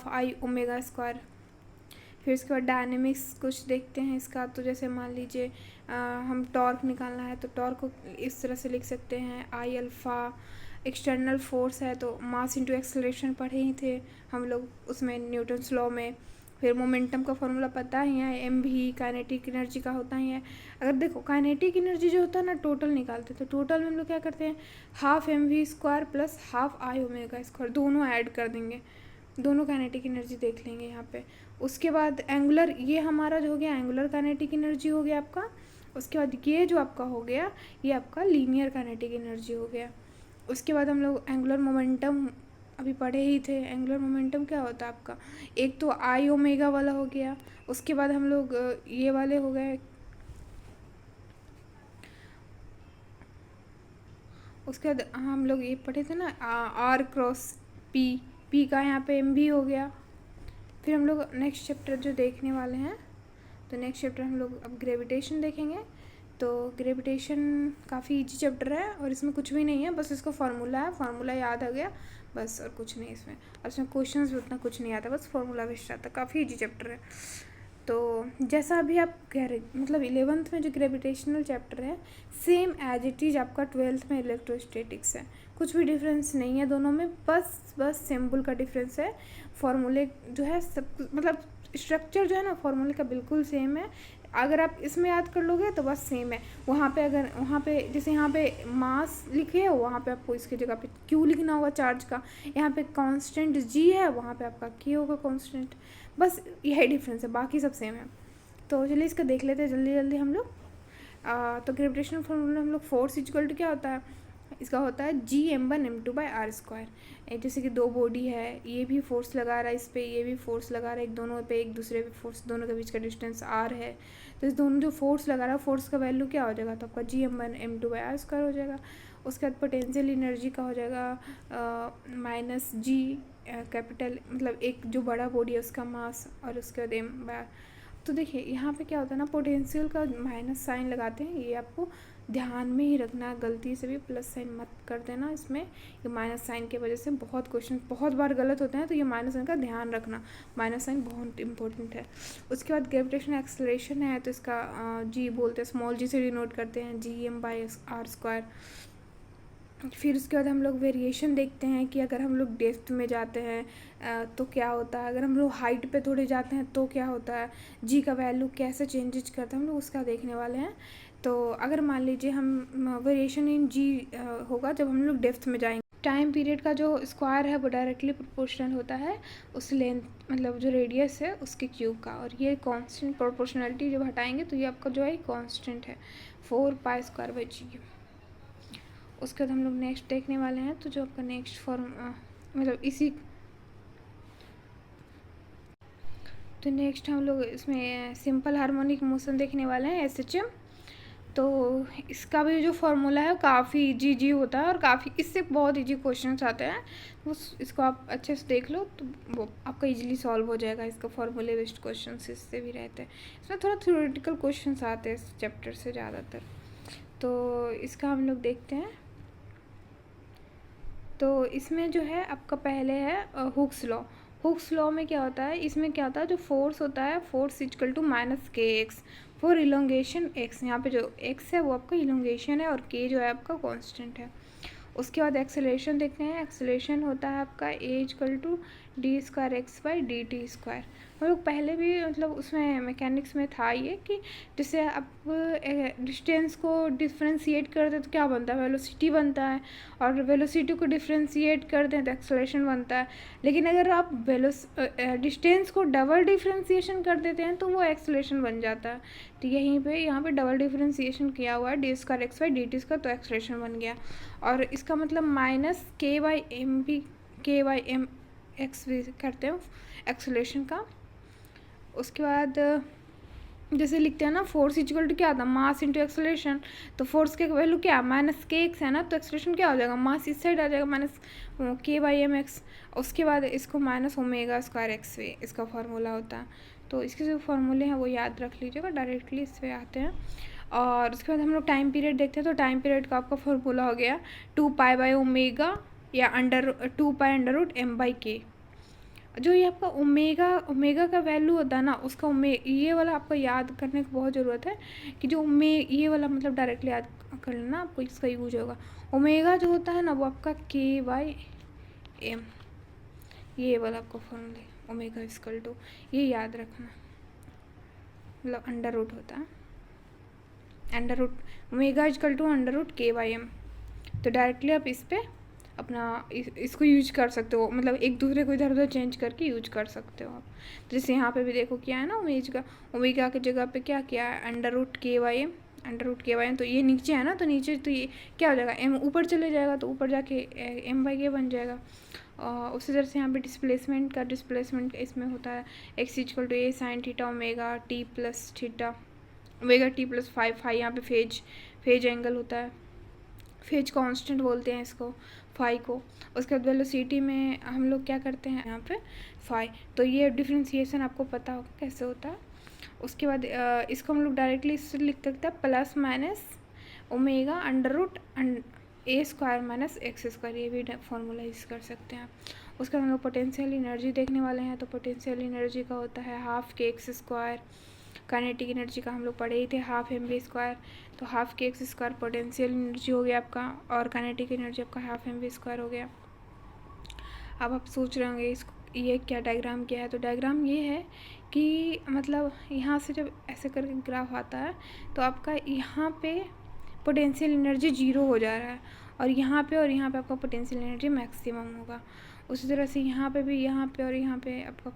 Half I omega square. फिर उसके बाद डायनेमिक्स कुछ देखते हैं इसका। तो जैसे मान लीजिए हम टॉर्क निकालना है तो टॉर्क को इस तरह से लिख सकते हैं, आई अल्फ़ा एक्सटर्नल फोर्स है तो मास इंटू एक्सेलरेशन पढ़े ही थे हम लोग उसमें न्यूटन्स लॉ में। फिर मोमेंटम का फॉर्मूला पता ही है, एम भी काइनेटिक एनर्जी का होता ही है। अगर देखो काइनेटिक एनर्जी जो होता है ना टोटल निकालते हैं तो टोटल में हम लोग क्या करते हैं, half M V square plus half I omega square दोनों ऐड कर देंगे, दोनों काइनेटिक एनर्जी देख लेंगे यहाँ पे। उसके बाद एंगुलर, ये हमारा जो हो गया एंगुलर काइनेटिक एनर्जी हो गया आपका। उसके बाद ये जो आपका हो गया ये आपका लीनियर काइनेटिक एनर्जी हो गया। उसके बाद हम लोग एंगुलर मोमेंटम अभी पढ़े ही थे। एंगुलर मोमेंटम क्या होता है आपका, एक तो आई ओमेगा वाला हो गया। उसके बाद हम लोग ये वाले हो गए, उसके बाद हम लोग ये पढ़े थे ना आर क्रॉस पी, पी का यहाँ पे एम भी हो गया। फिर हम लोग नेक्स्ट चैप्टर जो देखने वाले हैं तो नेक्स्ट चैप्टर हम लोग अब ग्रेविटेशन देखेंगे। तो ग्रेविटेशन काफ़ी इजी चैप्टर है और इसमें कुछ भी नहीं है, बस इसका फार्मूला है, फार्मूला याद आ गया बस, और कुछ नहीं इसमें। और इसमें क्वेश्चंस भी उतना कुछ नहीं आता, बस फार्मूला बेस्ड आता, काफ़ी इजी चैप्टर है। तो जैसा अभी आप कह रहे मतलब 11th में जो ग्रेविटेशनल चैप्टर है सेम एज इट इज़ आपका 12th में इलेक्ट्रोस्टैटिक्स है, कुछ भी डिफरेंस नहीं है दोनों में, बस सिंबल का डिफरेंस है। फॉर्मूले जो है सब मतलब स्ट्रक्चर जो है ना फॉर्मूले का बिल्कुल सेम है। अगर आप इसमें याद कर लोगे तो बस सेम है। वहाँ पे अगर वहाँ पे जैसे यहाँ पे मास लिखे हो वहाँ पे आपको इसकी जगह पे क्यू लिखना होगा चार्ज का। यहाँ पे कांस्टेंट जी है, वहाँ पे आपका के होगा कांस्टेंट, बस यही डिफरेंस है, बाकी सब सेम है। तो चलिए इसका देख लेते हैं जल्दी जल्दी हम लोग। तो ग्रेविटेशनल फॉर्मूला हम लोग फोर्स इक्वल टू क्या होता है, इसका होता है G m/m2/r²। जैसे कि दो बॉडी है, ये भी फोर्स लगा रहा है इस पर, ये भी फोर्स लगा रहा है, एक दोनों पे एक दूसरे पे फोर्स, दोनों के बीच का डिस्टेंस r है। तो इस दोनों जो फोर्स लगा रहा है फोर्स का वैल्यू क्या हो जाएगा, तो आपका G m/m2/r² हो जाएगा। उसके बाद पोटेंशियल एनर्जी का हो जाएगा माइनस जी कैपिटल, मतलब एक जो बड़ा बॉडी है उसका मास, और उसके बाद m/। तो देखिए यहाँ पे क्या होता है ना, पोटेंशियल का माइनस साइन लगाते हैं, ये आपको ध्यान में ही रखना, गलती से भी प्लस साइन मत कर देना इसमें। ये माइनस साइन की वजह से बहुत क्वेश्चन बहुत बार गलत होते हैं, तो ये माइनस साइन का ध्यान रखना, माइनस साइन बहुत इंपॉर्टेंट है। उसके बाद ग्रेविटेशन एक्सेलरेशन है तो इसका जी बोलते हैं, स्मॉल जी से डिनोट करते हैं, Gm/r²। फिर उसके बाद हम लोग वेरिएशन देखते हैं कि अगर हम लोग डेप्थ में जाते हैं तो क्या होता है, अगर हम लोग हाइट पे थोड़े जाते हैं तो क्या होता है, जी का वैल्यू कैसे चेंजेज करते हैं हम लोग उसका देखने वाले हैं। तो अगर मान लीजिए हम वेरिएशन इन जी होगा जब हम लोग डेप्थ में जाएंगे। टाइम पीरियड का जो स्क्वायर है वो डायरेक्टली प्रोपोर्शनल होता है उस लेंथ, मतलब जो रेडियस है उसके क्यूब का, और ये कांस्टेंट प्रोपोर्शनलिटी जब हटाएंगे तो ये आपका जो है कांस्टेंट है 4π²/g। उसके बाद हम लोग नेक्स्ट देखने वाले हैं, तो जो आपका नेक्स्ट फॉर्म मतलब इसी, तो नेक्स्ट हम लोग इसमें सिंपल हार्मोनिक मोशन देखने वाले हैं SHM। तो इसका भी जो फॉर्मूला है काफ़ी इजी होता है और काफ़ी इससे बहुत इजी क्वेश्चंस आते हैं, तो इसको आप अच्छे से देख लो तो वो आपका इजीली सॉल्व हो जाएगा। इसका फॉर्मूले बेस्ड क्वेश्चंस इससे भी रहते हैं, इसमें थोड़ा थ्योरेटिकल क्वेश्चंस आते हैं इस चैप्टर से ज़्यादातर। तो इसका हम लोग देखते हैं। तो इसमें जो है आपका पहले है हुक्स लॉ। हुक्स लॉ में क्या होता है, इसमें क्या होता है, जो फोर्स होता है force equal to -kx for elongation x। यहाँ पे जो x है वो आपका इलोंगेशन है और k जो है आपका कांस्टेंट है। उसके बाद एक्सेलरेशन देखते हैं। एक्सेलरेशन होता है आपका a=d²x/dt²। हम लोग पहले भी मतलब उसमें मैकेनिक्स में था ये कि जैसे आप डिस्टेंस को डिफ्रेंशिएट कर दें तो क्या बनता है, वेलोसिटी बनता है, और वेलोसिटी को डिफ्रेंशिएट कर दें तो एक्सेलरेशन बनता है। लेकिन अगर आप डिस्टेंस को डबल डिफ्रेंशिएशन कर देते हैं तो वो एक्सेलरेशन बन जाता है। तो यहीं पे यहाँ पे डबल डिफ्रेंशिएशन किया हुआ है d²x/dt², तो एक्सेलरेशन बन गया। और इसका मतलब -k/mx भी करते हैं एक्सेलरेशन का। उसके बाद जैसे लिखते हैं ना फोर्स इक्वल टू क्या आता है, मास इंटू एक्सेलरेशन। तो फोर्स के वैल्यू क्या -kx है ना, तो एक्सेलरेशन क्या हो जाएगा, मास इस साइड आ जाएगा -k/mx। उसके बाद इसको -ω²x इसका फार्मूला होता है। तो इसके जो फार्मूले हैं वो याद रख लीजिएगा, डायरेक्टली इस पर आते हैं। और उसके बाद हम लोग टाइम पीरियड देखते हैं। तो टाइम पीरियड का आपका फार्मूला हो गया 2π/ω या 2π√m/k। जो ये आपका ओमेगा ओमेगा का वैल्यू होता है ना, उसका ये वाला आपको याद करने की बहुत ज़रूरत है कि जो ये वाला मतलब डायरेक्टली याद कर लेना, आपको इसका यूज होगा। ओमेगा जो होता है ना वो आपका KYM, ये वाला आपको फॉर्मूले ओमेगा इक्वल टू, ये याद रखना, मतलब अंडर रूट होता है, under root omega equal to under root KYM। तो डायरेक्टली आप इस पर अपना इसको यूज कर सकते हो, मतलब एक दूसरे को इधर उधर चेंज करके यूज कर सकते हो आप। तो जैसे यहाँ पे भी देखो क्या है ना, ओमेगा की जगह पे क्या किया है, अंडर रूट KYM। तो ये नीचे है ना, तो नीचे तो ये क्या हो जाएगा, M ऊपर चले जाएगा, तो ऊपर जाके M/K बन जाएगा। उसी तरह से यहाँ पे डिस्प्लेसमेंट इसमें होता है x equal to a sine theta omega t plus theta omega t plus phi यहाँ पे फेज एंगल होता है, फेज कांस्टेंट बोलते हैं इसको, फाई को। उसके बाद वेलोसिटी में हम लोग क्या करते हैं यहाँ पे फाई। तो ये डिफ्रेंसिएशन आपको पता होगा कैसे होता है। उसके बाद इसको हम लोग डायरेक्टली इससे लिख सकते हैं plus minus omega under root A² minus x², ये भी फॉर्मूला यूज़ कर सकते हैं आप। उसके बाद हम लोग पोटेंशियल एनर्जी देखने वाले हैं। तो पोटेंशियल एनर्जी का होता है हाफ kx²। काइनेटिक एनर्जी का हम लोग पढ़े ही थे, हाफ mv²। तो हाफ kx² पोटेंशियल एनर्जी हो गया आपका, और काइनेटिक एनर्जी आपका हाफ mv² हो गया। अब आप सोच रहे होंगे इसको ये क्या डायग्राम क्या है। तो डायग्राम ये है कि मतलब यहाँ से जब ऐसे करके ग्राफ आता है तो आपका यहाँ पे पोटेंशियल एनर्जी 0 हो जा रहा है, और यहाँ पे आपका पोटेंशियल एनर्जी मैक्सिमम होगा। उसी तरह से यहाँ पे भी, यहाँ पे और यहाँ पे आपका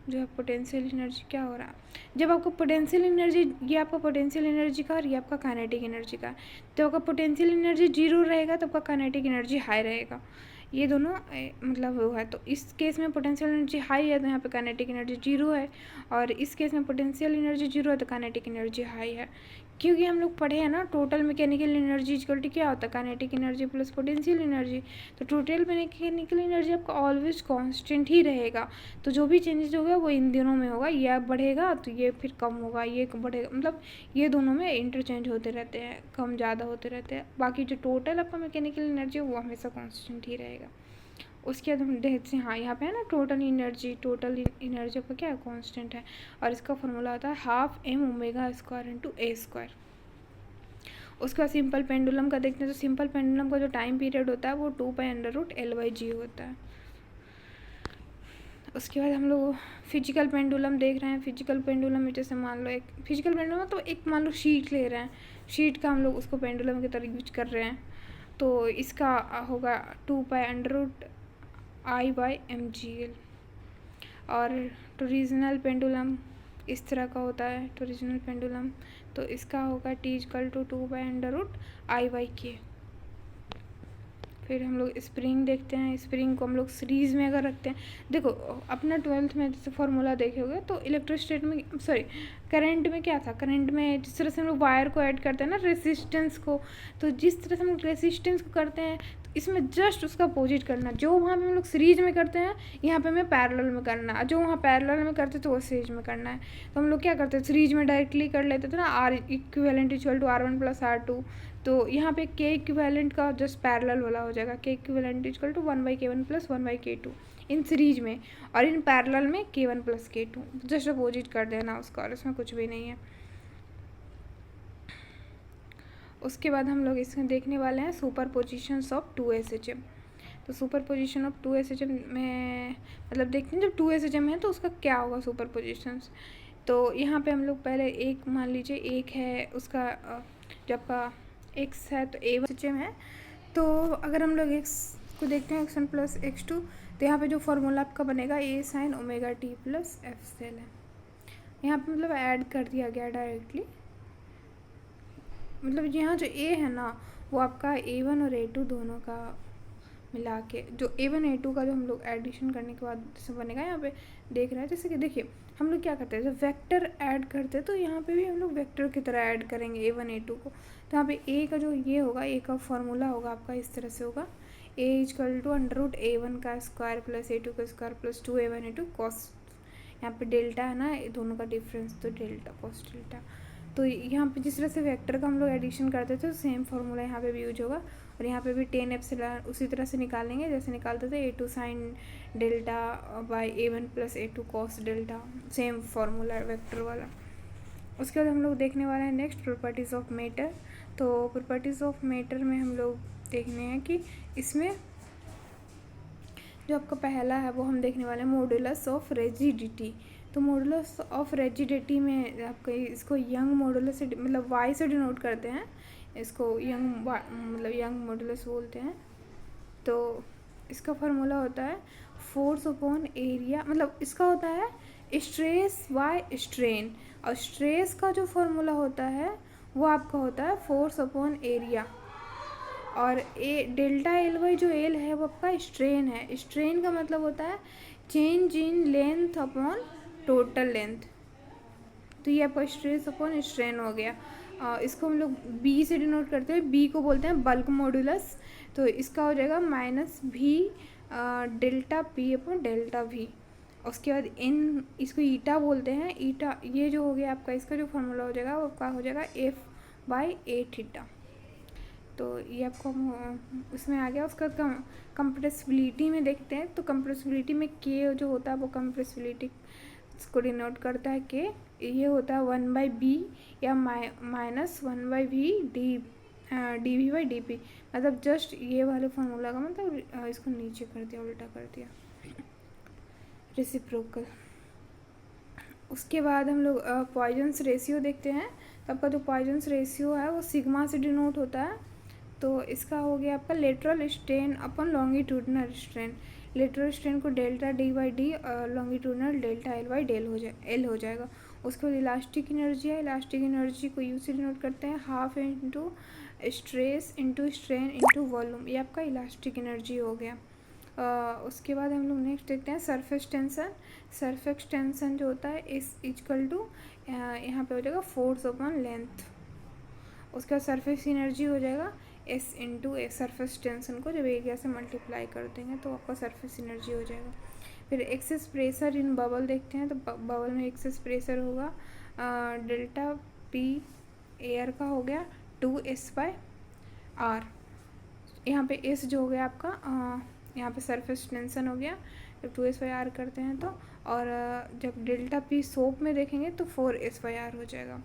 जो है पोटेंशियल एनर्जी क्या हो रहा है। जब आपको पोटेंशियल एनर्जी, ये आपका पोटेंशियल एनर्जी का और ये आपका काइनेटिक एनर्जी का, तो आपका पोटेंशियल एनर्जी 0 रहेगा तो आपका काइनेटिक एनर्जी हाई रहेगा। ये दोनों मतलब वो है। तो इस केस में पोटेंशियल एनर्जी हाई है तो यहाँ पे काइनेटिक एनर्जी 0 है, और इस केस में पोटेंशियल एनर्जी 0 है तो काइनेटिक एनर्जी हाई है। क्योंकि हम लोग पढ़े हैं ना total mechanical energy equal to क्या होता है, kinetic energy plus potential energy. तो टोटल मैकेनिकल एनर्जी आपका ऑलवेज कांस्टेंट ही रहेगा। तो जो भी चेंजेस होगा वो इन दिनों में होगा, ये बढ़ेगा तो ये फिर कम होगा, ये बढ़ेगा, मतलब ये दोनों में इंटरचेंज होते रहते हैं, कम ज़्यादा होते रहते हैं। बाकी जो टोटल आपका मैकेनिकल एनर्जी वो हमेशा कॉन्स्टेंट ही रहेगा। उसके बाद हम देखते हैं, हाँ यहाँ पे है ना टोटल एनर्जी आपका क्या है, कांस्टेंट है, और इसका फॉर्मूला आता है हाफ m⍵² इंटू A²। उसके बाद सिंपल पेंडुलम का देखते हैं। तो सिंपल पेंडुलम का जो टाइम पीरियड होता है वो 2π√L/g होता है। उसके बाद हम लोग फिजिकल पेंडुलम देख रहे हैं। फिजिकल पेंडुलम में जैसे मान लो एक फिजिकल पेंडुलम तो एक मान लो शीट ले रहे हैं, शीट का हम लोग उसको पेंडुलम की तरह यूज कर रहे हैं। तो इसका होगा 2π√I/mgl। और टोरिजिनल पेंडुलम इस तरह का होता है, टोरिजिनल पेंडुलम, तो इसका होगा T इक्वल टू 2π√I/k। फिर हम लोग स्प्रिंग देखते हैं। स्प्रिंग को हम लोग सीरीज़ में अगर रखते हैं, देखो अपना 12th में जैसे फार्मूला देखे होगे तो इलेक्ट्रोस्टैट में करंट में क्या था, करंट में जिस तरह से हम लोग वायर को ऐड करते हैं ना रेसिस्टेंस को, तो जिस तरह से हम लोग रेसिस्टेंस को करते हैं तो इसमें जस्ट उसका अपोजिट करना। जो वहाँ पे हम लोग सीरीज में करते हैं यहाँ पे हमें पैरेलल में करना है, जो वहाँ पैरेलल में करते तो वो सीरीज में करना है। तो हम लोग क्या करते हैं, सीरीज में डायरेक्टली कर लेते थे ना, R equivalent equal to R1 + R2। तो यहाँ पे K इक्विवेलेंट का जस्ट पैरेलल वाला हो जाएगा, K equivalent equal to 1/K1 + 1/K2 in series में, और इन पैरेलल में K1 + K2 जस्ट अपोजिट कर देना उसका, और इसमें कुछ भी नहीं है। उसके बाद हम लोग इसमें देखने वाले हैं सुपर पोजिशंस ऑफ 2SHM। तो सुपर पोजिशन ऑफ 2SHM में मतलब देखते हैं जब 2SHM है तो उसका क्या होगा सुपर पोजिशंस। तो यहाँ पे हम लोग पहले एक मान लीजिए एक है उसका जब आपका x है तो A1HM है। तो अगर हम लोग x को देखते हैं x1 + x2, तो यहाँ पे जो फॉर्मूला आपका बनेगा A sin ω t + f(cell) है। यहाँ पे मतलब ऐड कर दिया गया डायरेक्टली, मतलब यहाँ जो A है ना वो आपका A1 और A2 दोनों का मिला के, जो A1 A2 का जो हम लोग एडिशन करने के बाद जैसे बनेगा यहाँ पे देख रहे हैं। जैसे कि देखिए हम लोग क्या करते हैं, जब वेक्टर ऐड करते हैं तो यहाँ पे भी हम लोग वेक्टर की तरह ऐड करेंगे A1 A2 को। तो यहाँ पे A का जो ये होगा, A का फॉर्मूला होगा आपका इस तरह से होगा, A इक्वल टू √A1 का स्क्वायर + A2 का स्क्वायर + 2A1 A2 कॉस, यहाँ पे डेल्टा है ना दोनों का डिफरेंस, तो डेल्टा कॉस डेल्टा। तो यहाँ पे जिस तरह से वेक्टर का हम लोग एडिशन करते थे तो सेम फार्मूला यहाँ पे भी यूज होगा। और यहाँ पे भी 10 एप्सिलॉन उसी तरह से निकालेंगे जैसे निकालते थे A2 sine delta by A1 plus A2 cos delta, same formula vector वाला। उसके बाद हम लोग देखने वाले हैं नेक्स्ट प्रॉपर्टीज़ ऑफ मैटर। तो प्रॉपर्टीज़ ऑफ मैटर में हम लोग देखने हैं कि इसमें जो आपका पहला है वो हम देखने वाले हैं मॉडुलस ऑफ रिजिडिटी। तो मॉडुलस ऑफ रिजिडिटी में आपका इसको यंग मॉडुलस से मतलब वाई से डिनोट करते हैं, इसको यंग मतलब यंग मॉडुलस बोलते हैं। तो इसका फार्मूला होता है फोर्स अपॉन एरिया, मतलब इसका होता है स्ट्रेस बाय स्ट्रेन, और स्ट्रेस का जो फार्मूला होता है वो आपका होता है फोर्स अपॉन एरिया। और डेल्टा एल वाई जो एल है वो आपका स्ट्रेन है। स्ट्रेन का मतलब होता है change in length upon total length. तो ये आपका स्ट्रेस अपॉन स्ट्रेन हो गया। इसको हम लोग बी से डिनोट करते हैं, बी को बोलते हैं बल्क मॉडुलस। तो इसका हो जाएगा माइनस भी delta P upon delta we. उसके बाद इन इसको ईटा बोलते हैं, ईटा ये जो हो गया आपका, इसका जो फार्मूला हो जाएगा वो आपका हो जाएगा एफ बाई ए थीटा। तो ये आपको उसमें आ गया। उसका कंप्रेसिबिलिटी में देखते हैं, तो कंप्रेसिबिलिटी में के जो होता है वो कंप्रेसिबिलिटी को डिनोट करता है के, ये होता है 1/b या minus 1/v D V by D P. मतलब जस्ट ये वाले फार्मूला का मतलब इसको नीचे कर दिया, उल्टा कर दिया, रेसिप्रोकल। उसके बाद हम लोग पॉइजन्स रेशियो देखते हैं। तो आपका जो पॉइजन्स रेशियो है वो सिग्मा से डिनोट होता है। तो इसका हो गया आपका लेटरल स्ट्रेन अपन लॉन्गिट्यूडनल स्ट्रेन। लेटरल स्ट्रेन को delta D by D, longitudinal delta L by L हो जाएगा। उसके बाद इलास्टिक एनर्जी है, इलास्टिक एनर्जी को यू से डिनोट करते हैं half into stress into strain into volume, ये आपका इलास्टिक एनर्जी हो गया। उसके बाद हम लोग नेक्स्ट देखते हैं सरफेस टेंशन। सरफेस टेंशन जो होता है इस इक्वल टू यहाँ पे हो जाएगा फोर्स अपॉन लेंथ। उसके बाद सरफेस एनर्जी हो जाएगा एस इंटू ए, सरफेस टेंशन को जब एरिया से मल्टीप्लाई कर देंगे तो आपका सरफेस एनर्जी हो जाएगा। फिर एक्सेस प्रेशर इन बबल देखते हैं। तो बबल में एक्सेस प्रेशर होगा डेल्टा पी एयर का हो गया 2s बाय आर। यहाँ पे एस जो हो गया आपका यहाँ पे सरफेस टेंशन हो गया जब 2s बाय आर करते हैं तो, और जब डेल्टा पी सोप में देखेंगे तो 4s बाय आर हो जाएगा।